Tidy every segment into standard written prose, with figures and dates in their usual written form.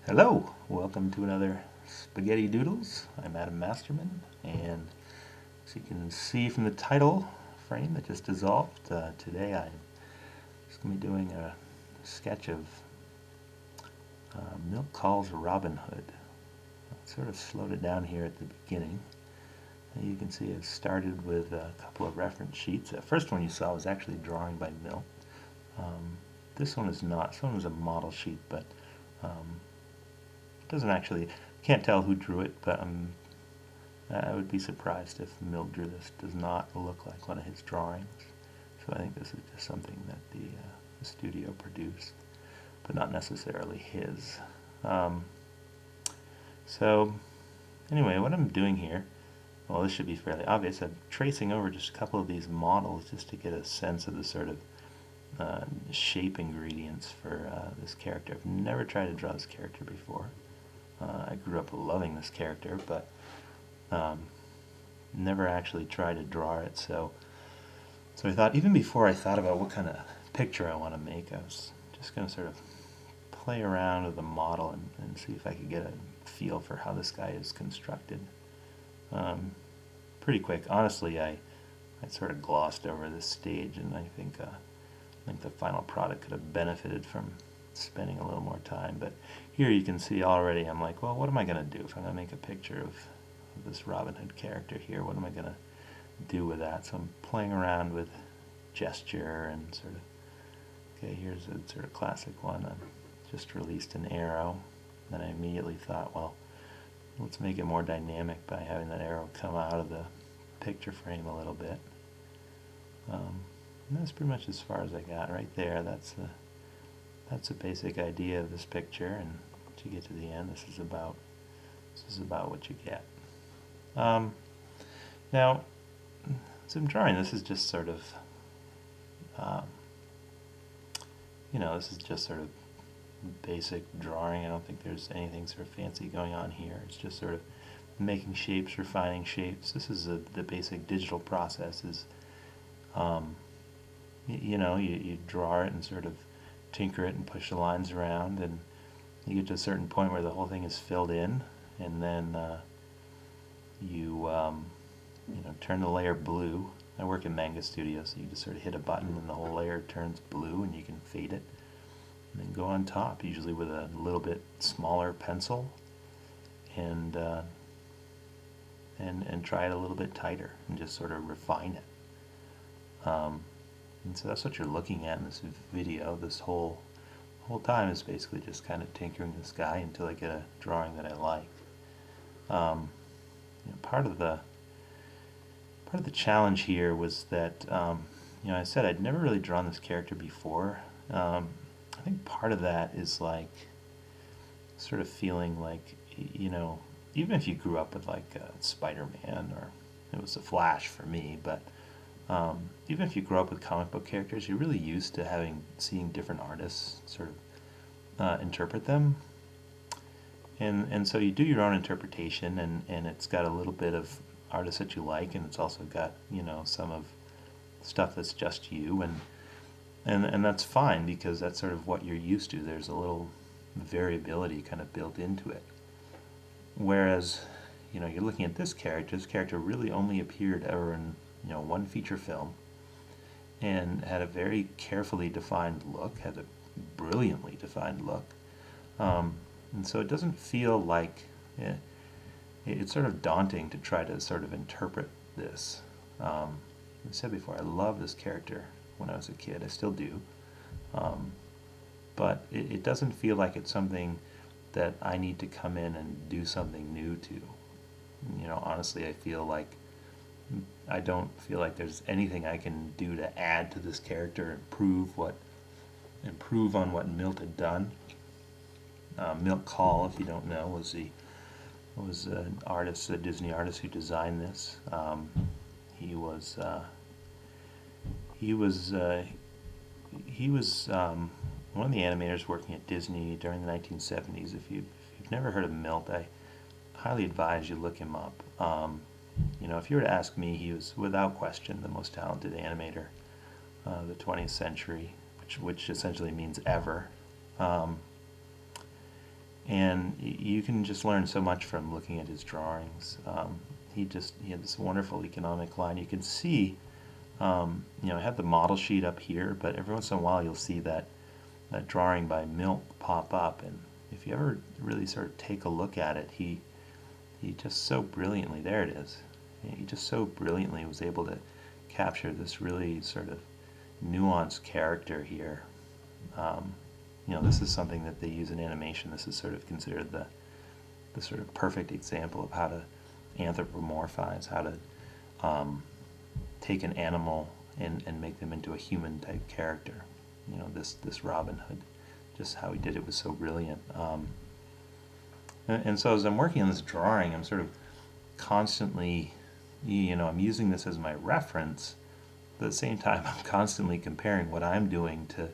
Hello, welcome to another Spaghetti Doodles. I'm Adam Masterman, and as you can see from the title frame that just dissolved, today I'm just going to be doing a sketch of Milt Kahl's Robin Hood. I sort of slowed it down here at the beginning. And you can see I've started with a couple of reference sheets. The first one you saw was actually a drawing by Milt. This one is not. This one was a model sheet, but doesn't actually, can't tell who drew it, but I would be surprised if Milt drew this. Does not look like one of his drawings. So I think this is just something that the studio produced, but not necessarily his. So anyway, what I'm doing here, well, this should be fairly obvious. I'm tracing over just a couple of these models just to get a sense of the sort of shape ingredients for this character. I've never tried to draw this character before. I grew up loving this character, but never actually tried to draw it. So I thought, even before I thought about what kind of picture I want to make, I was just going to sort of play around with the model and see if I could get a feel for how this guy is constructed. Pretty quick. Honestly, I sort of glossed over this stage, and I think the final product could have benefited from spending a little more time. But here you can see already I'm like, well, what am I going to do if I'm going to make a picture of this Robin Hood character here? What am I going to do with that? So I'm playing around with gesture and sort of, okay, here's a sort of classic one. I just released an arrow. Then I immediately thought, well, let's make it more dynamic by having that arrow come out of the picture frame a little bit. And that's pretty much as far as I got right there. That's the basic idea of this picture, and once you get to the end, this is about what you get. Now, as I'm drawing, this is just sort of, this is just sort of basic drawing. I don't think there's anything sort of fancy going on here. It's just sort of making shapes, refining shapes. This is the basic digital process. Is you draw it and sort of tinker it and push the lines around, and you get to a certain point where the whole thing is filled in, and then you turn the layer blue. I work in Manga Studio, so you just sort of hit a button and the whole layer turns blue, and you can fade it and then go on top, usually with a little bit smaller pencil, and try it a little bit tighter and just sort of refine it. And so that's what you're looking at in this video. This whole time is basically just kind of tinkering this guy until I get a drawing that I like. Part of the challenge here was that I said I'd never really drawn this character before. I think part of that is like sort of feeling like, even if you grew up with like Spider-Man, or it was the Flash for me, but even if you grow up with comic book characters, you're really used to seeing different artists sort of interpret them, and so you do your own interpretation, and it's got a little bit of artists that you like, and it's also got some of stuff that's just you, and that's fine, because that's sort of what you're used to. There's a little variability kind of built into it. Whereas you're looking at this character. This character really only appeared ever in one feature film, and had a very carefully defined look, had a brilliantly defined look, and so it doesn't feel like it's sort of daunting to try to sort of interpret this. I said before, I love this character when I was a kid. I still do, but it doesn't feel like it's something that I need to come in and do something new to. Honestly, I don't feel like there's anything I can do to add to this character, improve on what Milt had done. Milt Kahl, if you don't know, was an artist, a Disney artist who designed this. He was one of the animators working at Disney during the 1970s. If you've never heard of Milt, I highly advise you look him up. If you were to ask me, he was without question the most talented animator of the 20th century, which essentially means ever. And you can just learn so much from looking at his drawings. He had this wonderful economic line. You can see, I have the model sheet up here, but every once in a while you'll see that drawing by Milt pop up, and if you ever really sort of take a look at it, he just so brilliantly, there it is, he just so brilliantly was able to capture this really sort of nuanced character here. This is something that they use in animation. This is sort of considered the sort of perfect example of how to anthropomorphize, how to take an animal and make them into a human type character. This Robin Hood, just how he did it was so brilliant. And so as I'm working on this drawing, I'm sort of constantly, I'm using this as my reference, but at the same time I'm constantly comparing what I'm doing to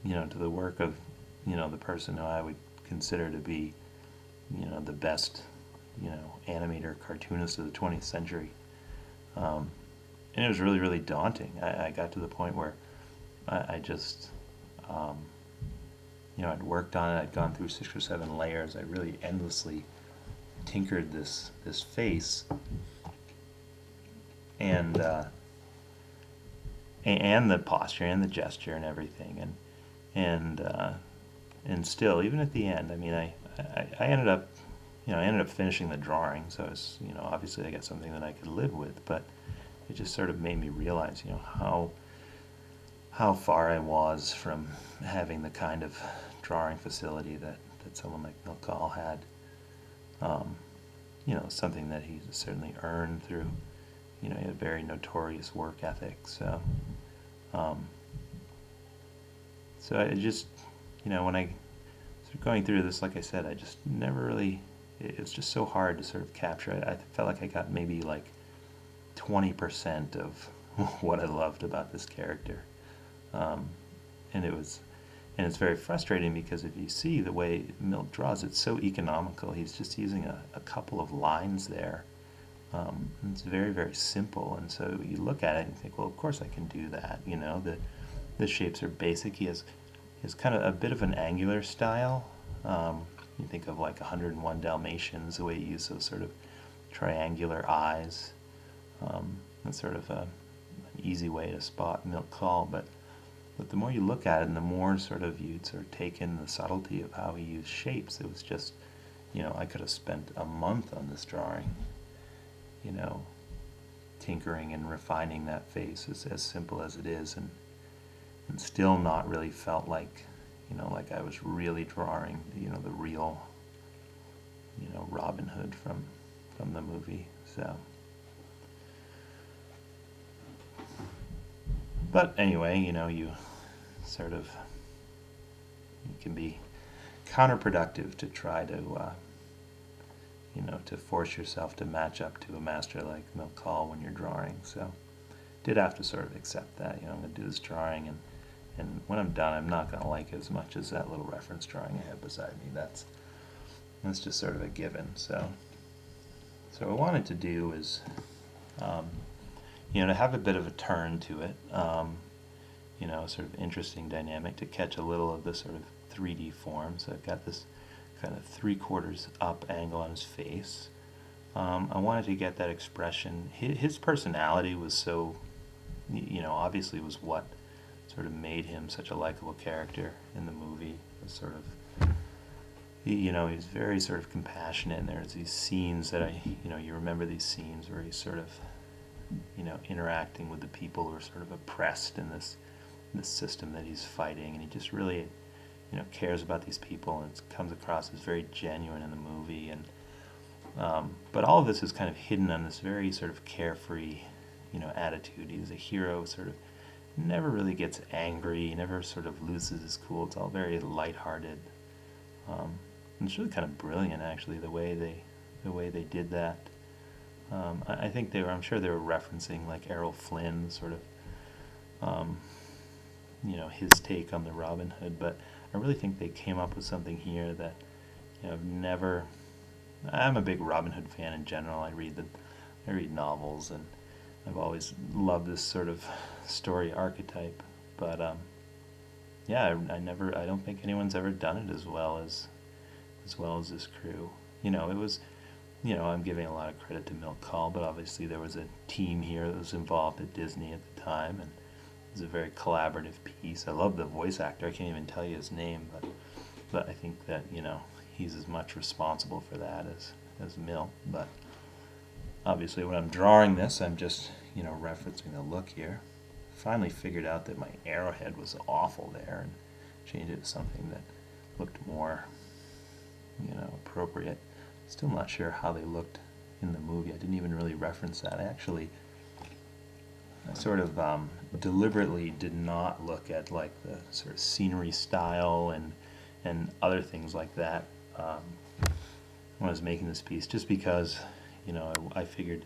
the work of, the person who I would consider to be, the best, animator, cartoonist of the 20th century. And it was really, really daunting. I got to the point where I just, I'd worked on it, I'd gone through 6 or 7 layers, I really endlessly tinkered this face, and the posture and the gesture and everything, and still, even at the end, I mean, I ended up, I ended up finishing the drawing, so it's, obviously I got something that I could live with, but it just sort of made me realize, how far I was from having the kind of drawing facility that someone like Milt Kahl had. Something that he certainly earned through, he had a very notorious work ethic. So I just, when I started going through this, like I said, I just never really, it was just so hard to sort of capture it. I felt like I got maybe like 20% of what I loved about this character. And it's very frustrating because if you see the way Milt draws, it's so economical. He's just using a couple of lines there. It's very, very simple, and so you look at it and think, well, of course I can do that. The shapes are basic. He has kind of a bit of an angular style. You think of like 101 Dalmatians, the way he used those sort of triangular eyes. That's sort of an easy way to spot Milt Kahl, but the more you look at it, and the more sort of you'd sort of take in the subtlety of how he used shapes, it was just, I could have spent a month on this drawing, tinkering and refining that face, as simple as it is, and still not really felt like, like I was really drawing, the real, Robin Hood from the movie. So, but anyway, you sort of, it can be counterproductive to try to, to force yourself to match up to a master like Milt Kahl when you're drawing. So, did have to sort of accept that. I'm going to do this drawing, and when I'm done, I'm not going to like it as much as that little reference drawing I have beside me. That's just sort of a given. So what I wanted to do is, to have a bit of a turn to it, sort of interesting dynamic to catch a little of the sort of 3D form. So I've got this kind of 3/4 up angle on his face. I wanted to get that expression. His personality was so, obviously was what sort of made him such a likable character in the movie. It was sort of, he's very sort of compassionate, and there's these scenes that you remember these scenes where he's sort of, interacting with the people who are sort of oppressed in this system that he's fighting, and he just really, cares about these people, and it comes across as very genuine in the movie. And but all of this is kind of hidden on this very sort of carefree, attitude. He's a hero, sort of never really gets angry, never sort of loses his cool. It's all very lighthearted. And it's really kind of brilliant, actually, the way they did that. I think I'm sure they were referencing like Errol Flynn, sort of, his take on the Robin Hood, but I really think they came up with something here that, I'm a big Robin Hood fan in general. I read novels, and I've always loved this sort of story archetype, but, I don't think anyone's ever done it as well as well as this crew. It was, I'm giving a lot of credit to Milt Kahl, but obviously there was a team here that was involved at Disney at the time, and it was a very collaborative piece. I love the voice actor. I can't even tell you his name, but I think that, he's as much responsible for that as Milt. But obviously when I'm drawing this, I'm just, referencing the look here. Finally figured out that my arrowhead was awful there and changed it to something that looked more, appropriate. Still not sure how they looked in the movie. I didn't even really reference that. I sort of deliberately did not look at like the sort of scenery style and other things like that when I was making this piece, just because, I figured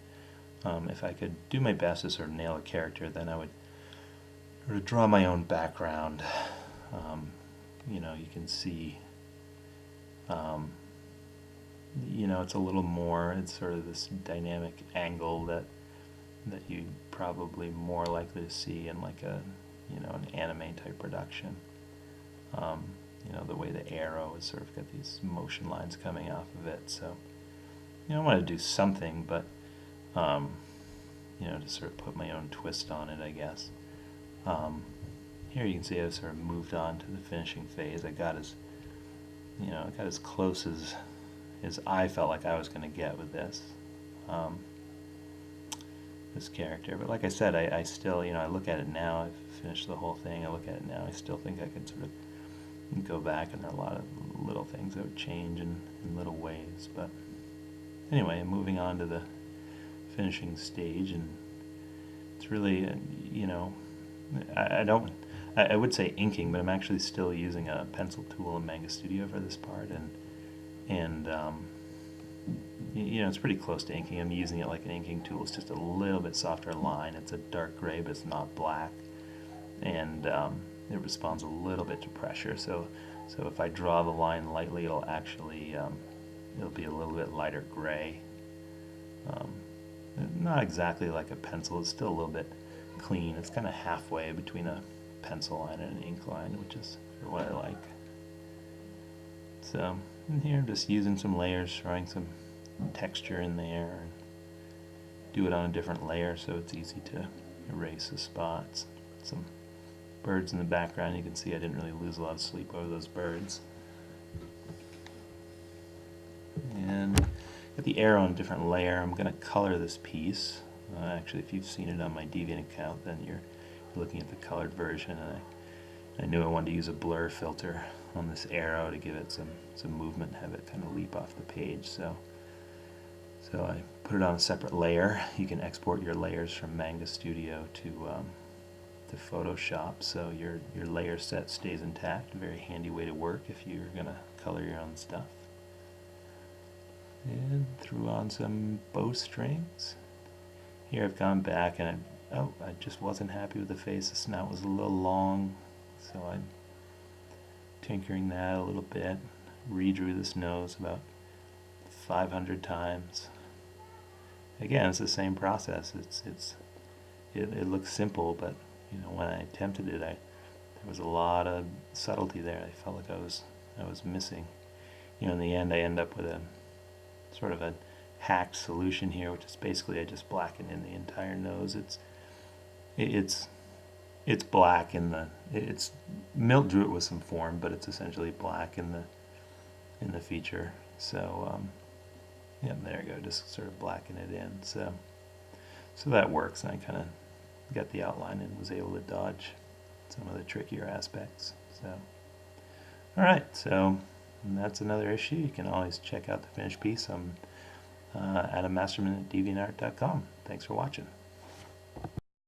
if I could do my best to sort of nail a character, then I would sort of draw my own background. You can see, it's a little more, it's sort of this dynamic angle that you probably more likely to see in like an anime type production. The way the arrow has sort of got these motion lines coming off of it. So, I want to do something, but, to sort of put my own twist on it, I guess. Here you can see I sort of moved on to the finishing phase. I got as close as I felt like I was going to get with this character. But like I said, I still, I look at it now. I've finished the whole thing. I look at it now. I still think I could sort of go back, and there are a lot of little things that would change in little ways. But anyway, moving on to the finishing stage, and it's really, I would say inking, but I'm actually still using a pencil tool in Manga Studio for this part, and it's pretty close to inking. I'm using it like an inking tool. It's just a little bit softer line. It's a dark gray, but it's not black, and it responds a little bit to pressure. So if I draw the line lightly, it'll actually it'll be a little bit lighter gray. Not exactly like a pencil. It's still a little bit clean. It's kind of halfway between a pencil line and an ink line, which is what I like. So in here, I'm just using some layers, throwing some texture in there, and do it on a different layer so it's easy to erase the spots. Some birds in the background. You can see I didn't really lose a lot of sleep over those birds. And got the arrow on a different layer. I'm going to color this piece. Actually, if you've seen it on my Deviant account, then you're looking at the colored version. And I knew I wanted to use a blur filter on this arrow to give it some movement, have it kind of leap off the page. So I put it on a separate layer. You can export your layers from Manga Studio to Photoshop, so your layer set stays intact. A very handy way to work if you're going to color your own stuff. And threw on some bowstrings. Here I've gone back and I just wasn't happy with the face. The snout was a little long, so I'm tinkering that a little bit. Redrew this nose about 500 times. Again, it's the same process. It looks simple, but when I attempted it, there was a lot of subtlety there. I felt like I was missing. In the end, I end up with a sort of a hacked solution here, which is basically I just blackened in the entire nose. It's black in the Milt drew it with some form, but it's essentially black in the feature. So yeah, there you go. Just sort of blacken it in. So that works, and I kind of got the outline and was able to dodge some of the trickier aspects. So, all right, so that's another issue. You can always check out the finished piece. I'm Adam Masterman at deviantart.com. Thanks for watching.